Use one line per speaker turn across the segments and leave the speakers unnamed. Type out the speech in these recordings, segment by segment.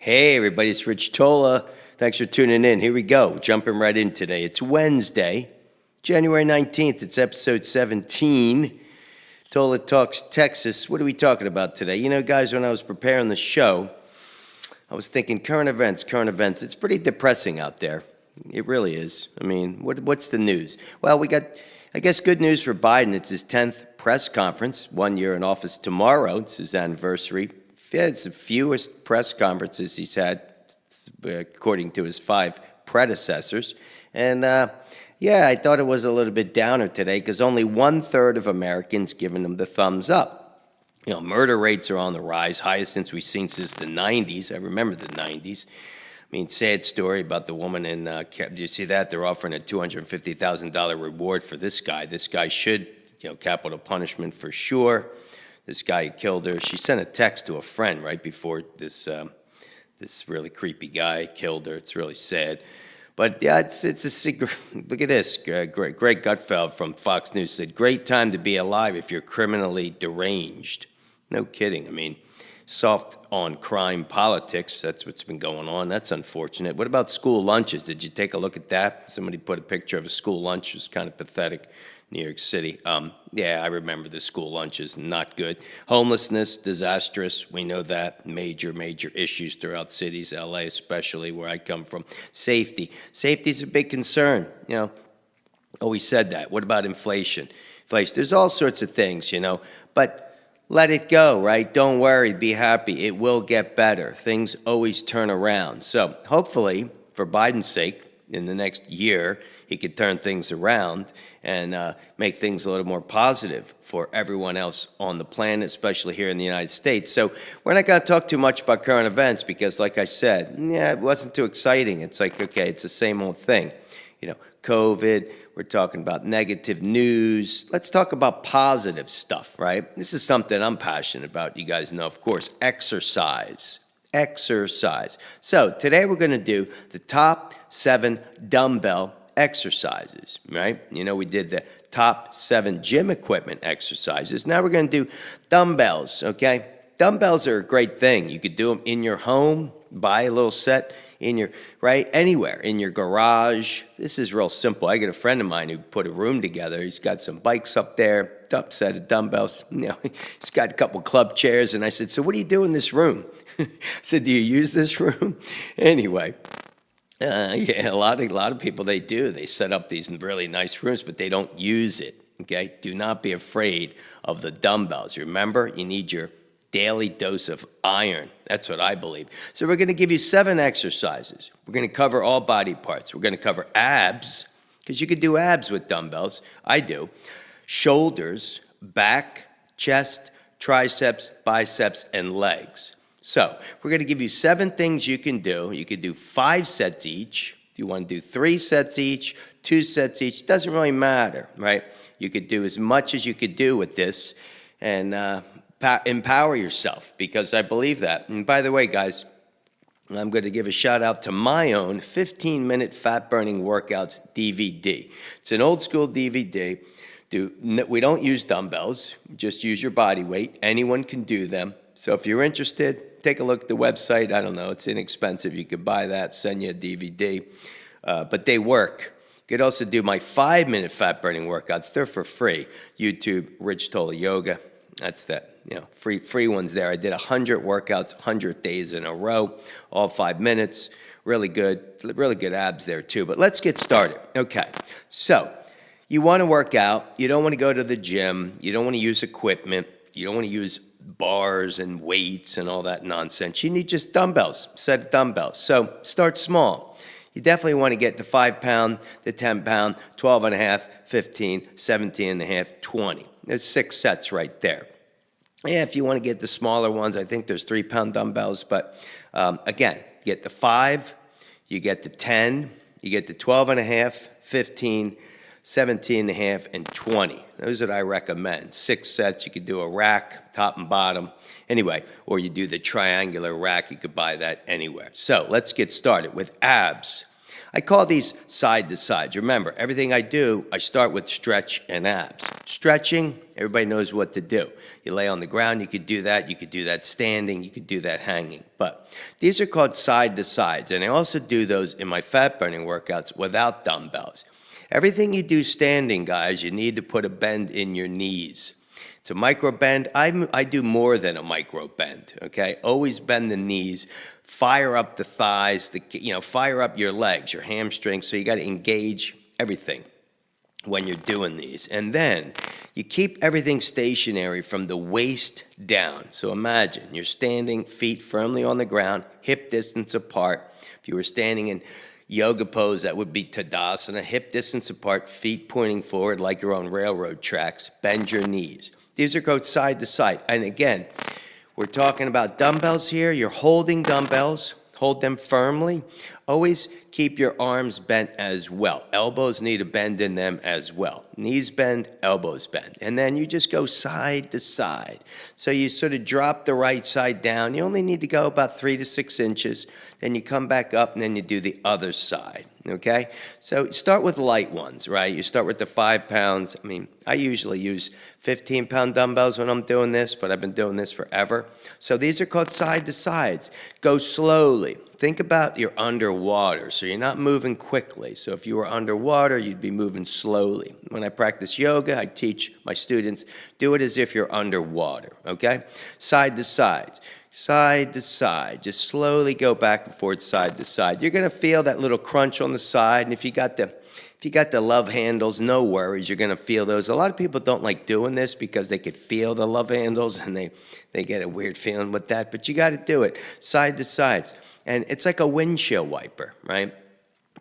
Hey everybody, it's Rich Tola. Thanks for tuning in. Here we go, jumping right in today. It's Wednesday, January 19th. It's episode 17. Tola Talks Texas. What are we talking about today? You know, guys, when I was preparing the show, I was thinking current events. It's pretty depressing out there. It really is. I mean, what's the news? Well, we got, I guess, good news for Biden. It's his 10th press conference, 1 year in office tomorrow. It's his anniversary. Yeah, it's the fewest press conferences he's had, according to his 5 predecessors. And yeah, I thought it was a little bit downer today because only 1/3 of Americans giving him the thumbs up. You know, murder rates are on the rise, highest since we've seen since the 90s. I remember the 90s. I mean, sad story about the woman in, do you see that? They're offering a $250,000 reward for this guy. This guy should, capital punishment for sure. This guy who killed her, she sent a text to a friend right before this really creepy guy killed her. It's really sad. But yeah, it's a secret. Look at this. Greg Gutfeld from Fox News said, "Great time to be alive if you're criminally deranged." No kidding. I mean, soft on crime politics. That's what's been going on. That's unfortunate. What about school lunches? Did you take a look at that? Somebody put a picture of a school lunch. It was kind of pathetic. New York City. Yeah, I remember the school lunches, not good. Homelessness, disastrous. We know that. Major issues throughout cities, LA especially, where I come from. Safety. Safety is a big concern, Always said that. What about inflation? There's all sorts of things, but let it go, right? Don't worry, be happy. It will get better. Things always turn around. So hopefully, for Biden's sake, in the next year, he could turn things around and make things a little more positive for everyone else on the planet, especially here in the United States. So we're not going to talk too much about current events because, like I said, it wasn't too exciting. It's like, okay, it's the same old thing. COVID, we're talking about negative news. Let's talk about positive stuff, right? This is something I'm passionate about. You guys know, of course, exercise. So today we're going to do the top 7 dumbbell exercises, right? We did the top 7 gym equipment exercises. Now we're going to do dumbbells, okay? Dumbbells are a great thing. You could do them in your home, buy a little set anywhere, in your garage. This is real simple. I got a friend of mine who put a room together. He's got some bikes up there, set of dumbbells. He's got a couple club chairs, and I said, "So what do you do in this room?" I said, "Do you use this room?" Anyway. Yeah, a lot of people, they do. They set up these really nice rooms, but they don't use it, okay? Do not be afraid of the dumbbells. Remember, you need your daily dose of iron. That's what I believe. So we're going to give you 7 exercises. We're going to cover all body parts. We're going to cover abs, because you could do abs with dumbbells. I do. Shoulders, back, chest, triceps, biceps, and legs. So we're going to give you 7 things you can do. You could do 5 sets each. If you want to do 3 sets each, 2 sets each, doesn't really matter, right? You could do as much as you could do with this and empower yourself, because I believe that. And by the way, guys, I'm going to give a shout out to my own 15-minute fat-burning workouts DVD. It's an old-school DVD. We don't use dumbbells. Just use your body weight. Anyone can do them. So if you're interested, take a look at the website. I don't know. It's inexpensive. You could buy that, send you a DVD. But they work. You could also do my 5-minute fat-burning workouts. They're for free. YouTube, Rich Tola Yoga. That's that. Free ones there. I did 100 workouts, 100 days in a row, all 5 minutes. Really good abs there too. But let's get started. Okay. So you want to work out. You don't want to go to the gym. You don't want to use equipment. You don't want to use bars and weights and all that nonsense. You need just dumbbells, set of dumbbells. So start small. You definitely want to get the 5-pound, the 10-pound, 12.5, 15, 17.5, 20. There's 6 sets right there. Yeah, if you want to get the smaller ones, I think there's 3-pound dumbbells. But again, you get the 5, you get the 10, you get the 12.5, 15, 17.5, and 20. Those are what I recommend. 6 sets. You could do a rack, top and bottom. Anyway, or you do the triangular rack. You could buy that anywhere. So let's get started with abs. I call these side to sides. Remember, everything I do, I start with stretch and abs. Stretching, everybody knows what to do. You lay on the ground, you could do that. You could do that standing. You could do that hanging. But these are called side to sides. And I also do those in my fat burning workouts without dumbbells. Everything you do standing, guys, you need to put a bend in your knees. It's a micro bend. I do more than a micro bend, okay? Always bend the knees. Fire up the thighs, fire up your legs, your hamstrings. So you got to engage everything when you're doing these. And then you keep everything stationary from the waist down. So imagine you're standing, feet firmly on the ground, hip distance apart. If you were standing in yoga pose, that would be Tadasana, hip distance apart, feet pointing forward like you're on railroad tracks. Bend your knees. These are called side to side. And again, we're talking about dumbbells here. You're holding dumbbells. Hold them firmly. Always keep your arms bent as well. Elbows need a bend in them as well. Knees bend, elbows bend. And then you just go side to side. So you sort of drop the right side down. You only need to go about 3 to 6 inches. Then you come back up and then you do the other side. Okay? So start with light ones, right? You start with the 5 pounds. I usually use 15-pound dumbbells when I'm doing this, but I've been doing this forever. So these are called side to sides. Go slowly. Think about you're underwater, so you're not moving quickly. So if you were underwater, you'd be moving slowly. When I practice yoga, I teach my students, do it as if you're underwater, okay? Side to sides. Side to side. Just slowly go back and forth, side to side. You're going to feel that little crunch on the side, and if you got the love handles, no worries, you're going to feel those. A lot of people don't like doing this because they could feel the love handles, and they get a weird feeling with that, but you got to do it, side to sides. And it's like a windshield wiper, right?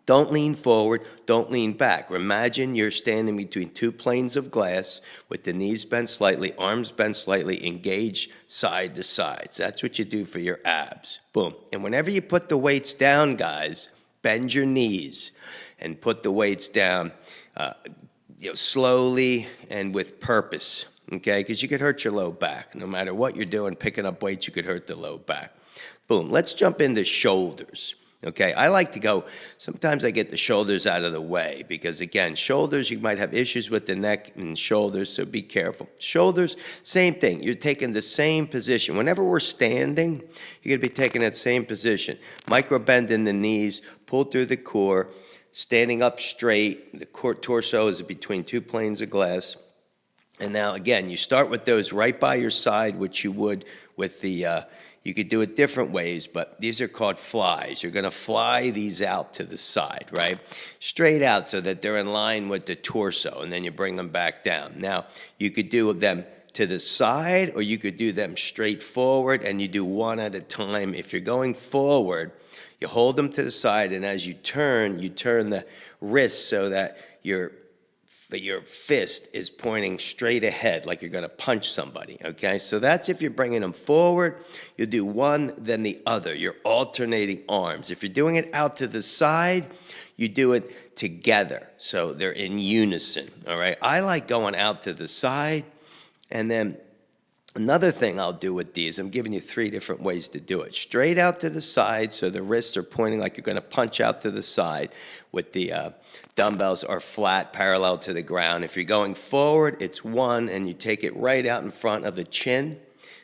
Don't lean forward, don't lean back. Imagine you're standing between 2 planes of glass with the knees bent slightly, arms bent slightly, engaged side to sides. That's what you do for your abs. Boom. And whenever you put the weights down, guys, bend your knees and put the weights down slowly and with purpose, okay? Because you could hurt your low back. No matter what you're doing, picking up weights, you could hurt the low back. Boom. Let's jump into shoulders. Okay, I like to go, sometimes I get the shoulders out of the way because, again, shoulders, you might have issues with the neck and shoulders, so be careful. Shoulders, same thing. You're taking the same position. Whenever we're standing, you're going to be taking that same position. Micro bend in the knees, pull through the core, standing up straight. The torso is between 2 planes of glass. And now, again, you start with those right by your side, which you would with the... You could do it different ways, but these are called flies. You're going to fly these out to the side, right? Straight out so that they're in line with the torso, and then you bring them back down. Now, you could do them to the side, or you could do them straight forward, and you do one at a time. If you're going forward, you hold them to the side, and as you turn the wrist so that your fist is pointing straight ahead like you're going to punch somebody, okay? So that's if you're bringing them forward. You'll do one, then the other. You're alternating arms. If you're doing it out to the side, you do it together, so they're in unison, all right? I like going out to the side, and then another thing I'll do with these, I'm giving you 3 different ways to do it. Straight out to the side, so the wrists are pointing like you're going to punch out to the side with the dumbbells are flat, parallel to the ground. If you're going forward, it's 1, and you take it right out in front of the chin,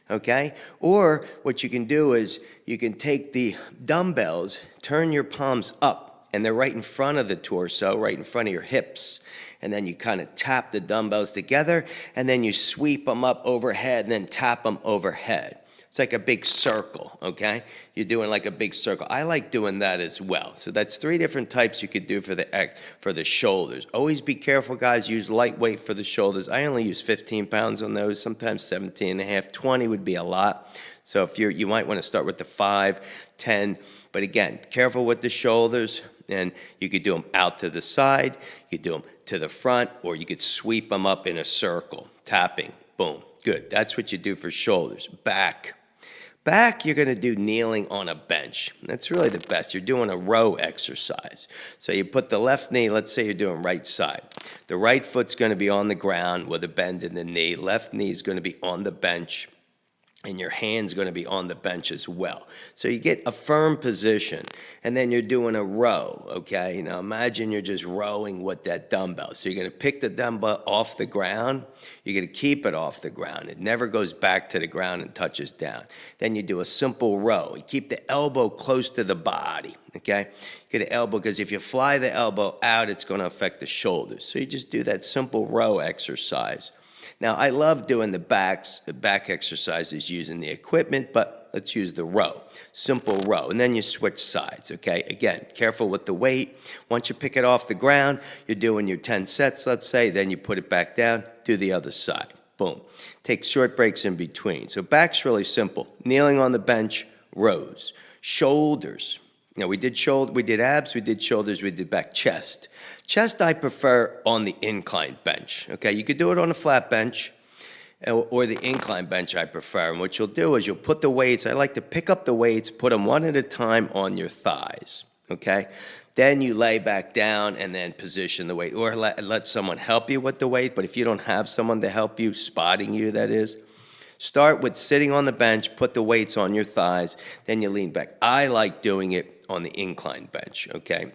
okay? Or what you can do is you can take the dumbbells, turn your palms up, and they're right in front of the torso, right in front of your hips. And then you kind of tap the dumbbells together, and then you sweep them up overhead, and then tap them overhead. It's like a big circle, okay? You're doing like a big circle. I like doing that as well. So that's 3 different types you could do for the shoulders. Always be careful, guys. Use lightweight for the shoulders. I only use 15 pounds on those, sometimes 17 and a half. 20 would be a lot. So if you might want to start with the 5, 10. But again, careful with the shoulders. And you could do them out to the side, you could do them to the front, or you could sweep them up in a circle, tapping, boom, good. That's what you do for shoulders. Back, you're going to do kneeling on a bench. That's really the best. You're doing a row exercise. So you put the left knee, let's say you're doing right side. The right foot's going to be on the ground with a bend in the knee. Left knee is going to be on the bench. and your hand's going to be on the bench as well. So you get a firm position, and then you're doing a row, okay? Now imagine you're just rowing with that dumbbell. So you're going to pick the dumbbell off the ground. You're going to keep it off the ground. It never goes back to the ground and touches down. Then you do a simple row. You keep the elbow close to the body, okay? Get an elbow, because if you fly the elbow out, it's going to affect the shoulders. So you just do that simple row exercise. Now, I love doing the back exercises using the equipment, but let's use the row, simple row. And then you switch sides, okay? Again, careful with the weight. Once you pick it off the ground, you're doing your 10 sets, let's say, then you put it back down, do the other side. Boom. Take short breaks in between. So back's really simple. Kneeling on the bench, rows. Shoulders. You know, we did abs, we did shoulders, we did back. Chest. Chest I prefer on the incline bench, okay? You could do it on a flat bench or the incline bench I prefer. And what you'll do is you'll put the weights, I like to pick up the weights, put them one at a time on your thighs, okay? Then you lay back down and then position the weight, or let someone help you with the weight. But if you don't have someone to help you, spotting you, that is, start with sitting on the bench, put the weights on your thighs, then you lean back. I like doing it on the incline bench, okay?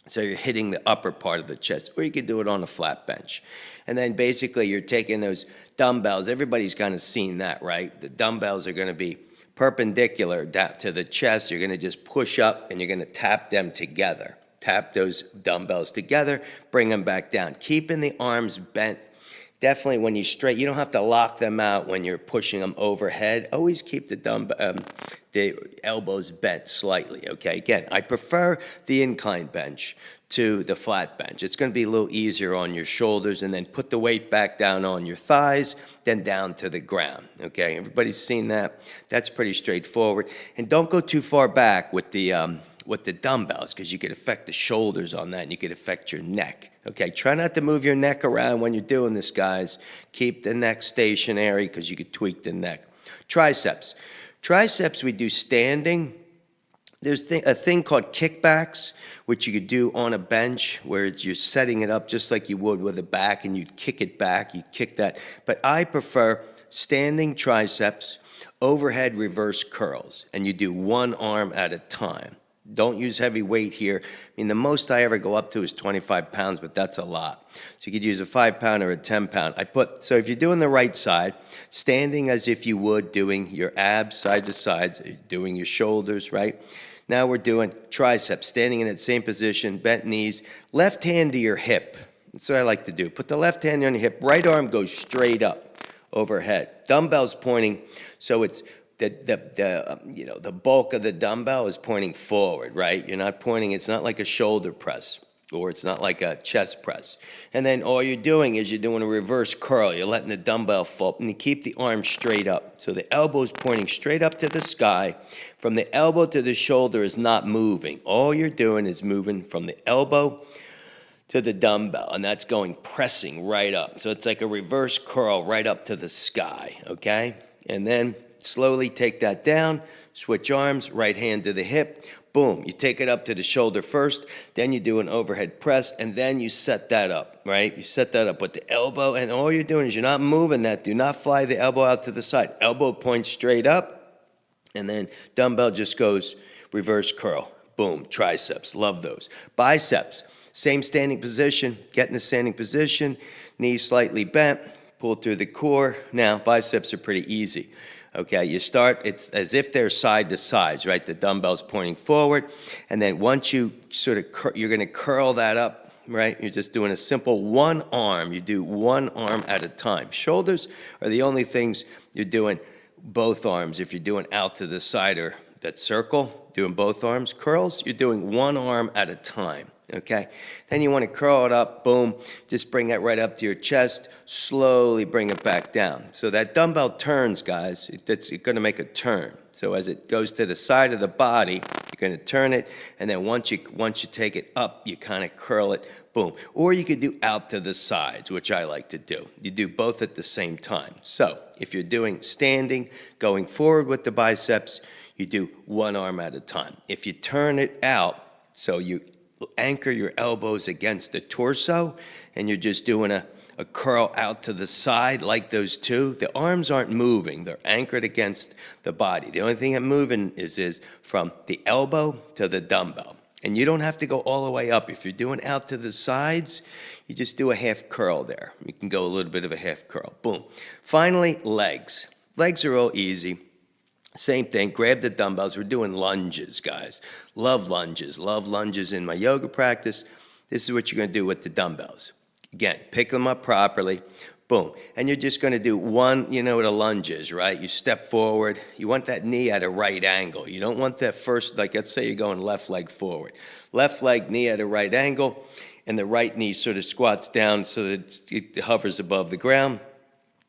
So you're hitting the upper part of the chest, or you could do it on a flat bench. And then basically you're taking those dumbbells. Everybody's kind of seen that, right? The dumbbells are going to be perpendicular to the chest. You're going to just push up and you're going to tap them together. Tap those dumbbells together, bring them back down. Keeping the arms bent. Definitely when you straight, you don't have to lock them out when you're pushing them overhead. Always keep the elbows bent slightly, okay? Again, I prefer the incline bench to the flat bench. It's going to be a little easier on your shoulders, and then put the weight back down on your thighs, then down to the ground, okay? Everybody's seen that. That's pretty straightforward. And don't go too far back with the dumbbells, because you could affect the shoulders on that, and you could affect your neck. Okay, try not to move your neck around when you're doing this, guys. Keep the neck stationary, because you could tweak the neck. Triceps. Triceps we do standing. There's a thing called kickbacks, which you could do on a bench, where you're setting it up just like you would with a back, and you'd kick it back, you kick that. But I prefer standing triceps, overhead reverse curls, and you do one arm at a time. Don't use heavy weight here. I mean, the most I ever go up to is 25 pounds, but that's a lot. So you could use a 5-pound or a 10-pound. So if you're doing the right side, standing as if you would doing your abs side to sides, doing your shoulders, right? Now we're doing triceps, standing in that same position, bent knees, left hand to your hip. That's what I like to do. Put the left hand on your hip, right arm goes straight up overhead. Dumbbells pointing, so it's the bulk of the dumbbell is pointing forward, right? You're not pointing, it's not like a shoulder press, or it's not like a chest press. And then all you're doing is you're doing a reverse curl. You're letting the dumbbell fall, and you keep the arm straight up. So the elbow's pointing straight up to the sky. From the elbow to the shoulder is not moving. All you're doing is moving from the elbow to the dumbbell, and that's going pressing right up. So it's like a reverse curl right up to the sky, okay? And then slowly take that down, switch arms, right hand to the hip, boom. You take it up to the shoulder first, then you do an overhead press, and then you set that up, right? You set that up with the elbow, and all you're doing is you're not moving that. Do not fly the elbow out to the side. Elbow points straight up, and then dumbbell just goes reverse curl. Boom, triceps, love those. Biceps, same standing position, get in the standing position, knees slightly bent, pull through the core. Now, biceps are pretty easy. Okay, you start, it's as if they're side to sides, right? The dumbbell's pointing forward, and then once you you're going to curl that up, right? You're just doing a simple one arm. You do one arm at a time. Shoulders are the only things you're doing both arms. If you're doing out to the side or that circle, doing both arms. Curls, you're doing one arm at a time. Okay, then you want to curl it up, boom, just bring that right up to your chest, slowly bring it back down. So that dumbbell turns, guys, it's going to make a turn. So as it goes to the side of the body, you're going to turn it, and then once you take it up, you kind of curl it, boom. Or you could do out to the sides, which I like to do. You do both at the same time. So if you're doing standing, going forward with the biceps, you do one arm at a time. If you turn it out, so you anchor your elbows against the torso, and you're just doing a a curl out to the side like those two, the arms aren't moving. They're anchored against the body. The only thing that's moving is from the elbow to the dumbbell. And you don't have to go all the way up. If you're doing out to the sides, you just do a half curl there. You can go a little bit of a half curl. Boom. Finally, legs. Legs are all easy. Same thing. Grab the dumbbells. We're doing lunges, guys. Love lunges. Love lunges in my yoga practice. This is what you're going to do with the dumbbells. Again, pick them up properly. Boom. And you're just going to do one, you know what a lunge is, right? You step forward. You want that knee at a right angle. You don't want that first, like let's say you're going left leg forward. Left leg, knee at a right angle, and the right knee sort of squats down so that it hovers above the ground.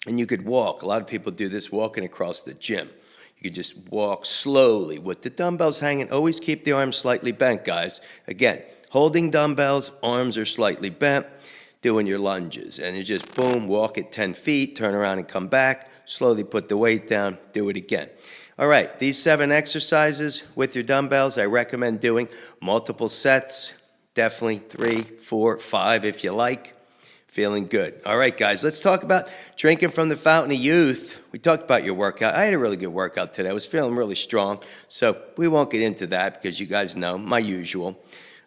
And you could walk. A lot of people do this walking across the gym. You could just walk slowly with the dumbbells hanging. Always keep the arms slightly bent, guys. Again, holding dumbbells, arms are slightly bent. Doing your lunges, and you just boom, walk it 10 feet, turn around and come back, slowly put the weight down, do it again. All right, these 7 exercises with your dumbbells, I recommend doing multiple sets, definitely 3, 4, 5 if you like. Feeling good. All right, guys, let's talk about drinking from the fountain of youth. We talked about your workout. I had a really good workout today. I was feeling really strong, so we won't get into that because you guys know, my usual.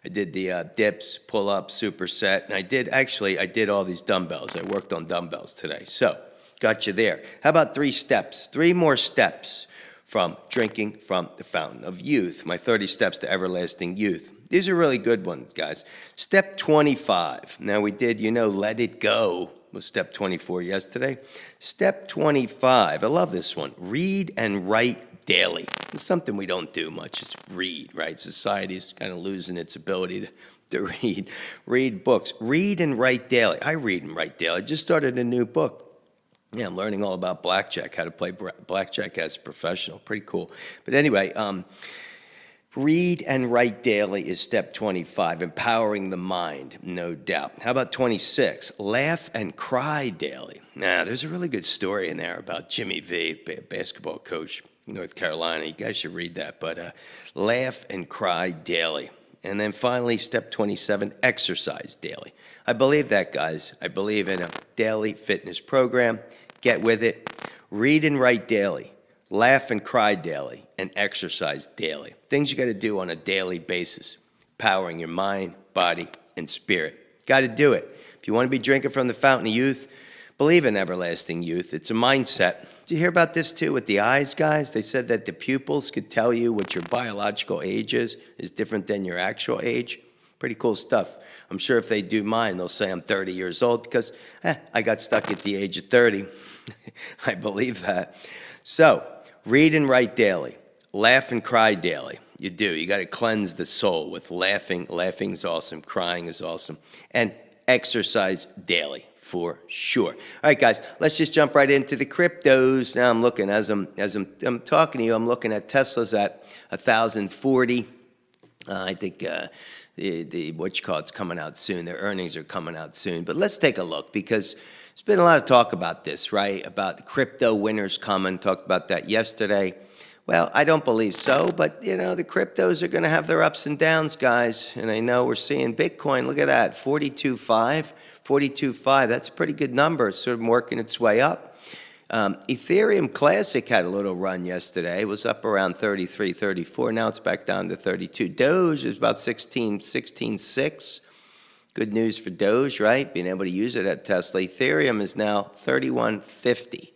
I did the dips, pull-ups, superset, and I did all these dumbbells. I worked on dumbbells today. So, got you there. How about 3 steps? 3 more steps from drinking from the fountain of youth. My 30 steps to everlasting youth. These are really good ones, guys. Step 25. Now, we did, let it go was step 24 yesterday. Step 25. I love this one. Read and write daily. It's something we don't do much, is read, right? Society's kind of losing its ability to read. Read books. Read and write daily. I read and write daily. I just started a new book. Yeah, I'm learning all about blackjack, how to play blackjack as a professional. Pretty cool. But anyway, read and write daily is step 25, empowering the mind, no doubt. How about 26? Laugh and cry daily. Now, there's a really good story in there about Jimmy V, basketball coach, North Carolina. You guys should read that. But laugh and cry daily. And then finally, step 27, exercise daily. I believe that, guys. I believe in a daily fitness program. Get with it. Read and write daily. Laugh and cry daily. And exercise daily. Things you got to do on a daily basis. Powering your mind, body, and spirit. Got to do it. If you want to be drinking from the fountain of youth, believe in everlasting youth. It's a mindset. Did you hear about this too with the eyes, guys? They said that the pupils could tell you what your biological age is different than your actual age. Pretty cool stuff. I'm sure if they do mine, they'll say I'm 30 years old because I got stuck at the age of 30. I believe that. So, read and write daily. Laugh and cry daily. You do. You got to cleanse the soul with laughing. Laughing is awesome. Crying is awesome. And exercise daily. For sure. All right, guys, let's just jump right into the cryptos. Now I'm looking, as I'm talking to you, I'm looking at Tesla's at 1,040. I think it's coming out soon. Their earnings are coming out soon. But let's take a look because there's been a lot of talk about this, right? About the crypto winners coming. Talked about that yesterday. Well, I don't believe so, but, the cryptos are going to have their ups and downs, guys. And I know we're seeing Bitcoin, look at that, 42.5. 42.5, that's a pretty good number. It's sort of working its way up. Ethereum Classic had a little run yesterday. It was up around 33, 34. Now it's back down to 32. Doge is about 16.6. Good news for Doge, right? Being able to use it at Tesla. Ethereum is now 31.50.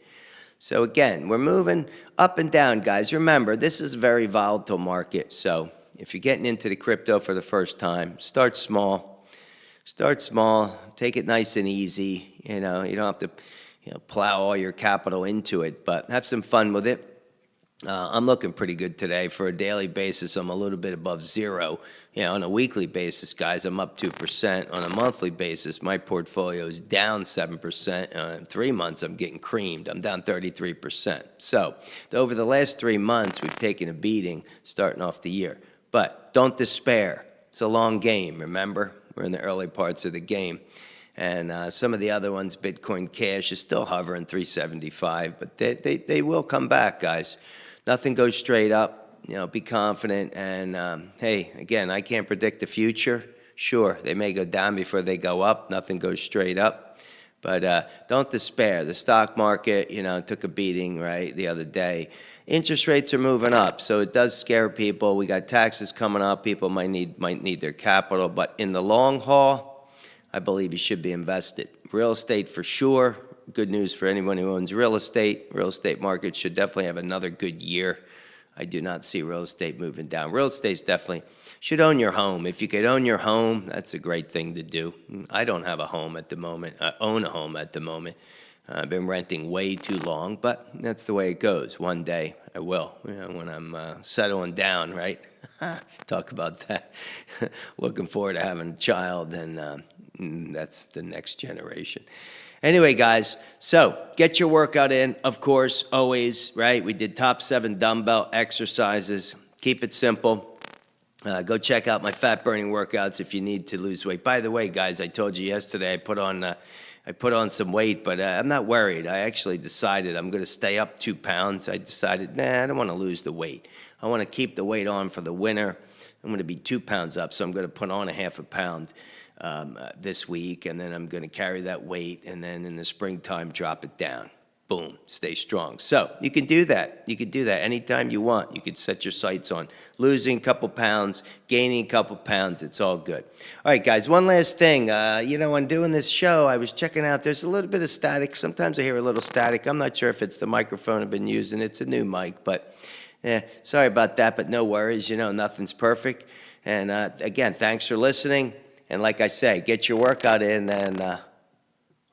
So again, we're moving up and down, guys. Remember, this is a very volatile market. So if you're getting into the crypto for the first time, start small. Start small, take it nice and easy. You don't have to plow all your capital into it, but have some fun with it. I'm looking pretty good today. For a daily basis, I'm a little bit above zero. On a weekly basis, guys, I'm up 2%. On a monthly basis, my portfolio is down 7%. In 3 months, I'm getting creamed. I'm down 33%. So over the last 3 months, we've taken a beating starting off the year. But don't despair. It's a long game, remember? We're in the early parts of the game. And some of the other ones, Bitcoin Cash, is still hovering 375, but they will come back, guys. Nothing goes straight up. Be confident. And, hey, again, I can't predict the future. Sure, they may go down before they go up. Nothing goes straight up. But don't despair. The stock market, took a beating, right, the other day. Interest rates are moving up, so it does scare people. We got taxes coming up. People might need their capital. But in the long haul, I believe you should be invested. Real estate for sure. Good news for anyone who owns real estate. Real estate market should definitely have another good year. I do not see real estate moving down. Real estate's definitely should own your home. If you could own your home, that's a great thing to do. I don't have a home at the moment. I own a home at the moment. I've been renting way too long, but that's the way it goes. One day I will, when I'm settling down, right? Talk about that. Looking forward to having a child, and that's the next generation. Anyway, guys, so get your workout in, of course, always, right? We did top 7 dumbbell exercises. Keep it simple. Go check out my fat-burning workouts if you need to lose weight. By the way, guys, I told you yesterday I put on some weight, but I'm not worried. I actually decided I'm going to stay up 2 pounds. I decided, I don't want to lose the weight. I want to keep the weight on for the winter. I'm going to be 2 pounds up, so I'm going to put on a half a pound this week, and then I'm going to carry that weight, and then in the springtime, drop it down. Boom, stay strong. So you can do that. You can do that anytime you want. You could set your sights on losing a couple pounds, gaining a couple pounds. It's all good. All right, guys, one last thing. When doing this show, I was checking out. There's a little bit of static. Sometimes I hear a little static. I'm not sure if it's the microphone I've been using. It's a new mic, but sorry about that, but no worries. Nothing's perfect. And again, thanks for listening. And like I say, get your workout in, and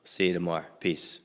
see you tomorrow. Peace.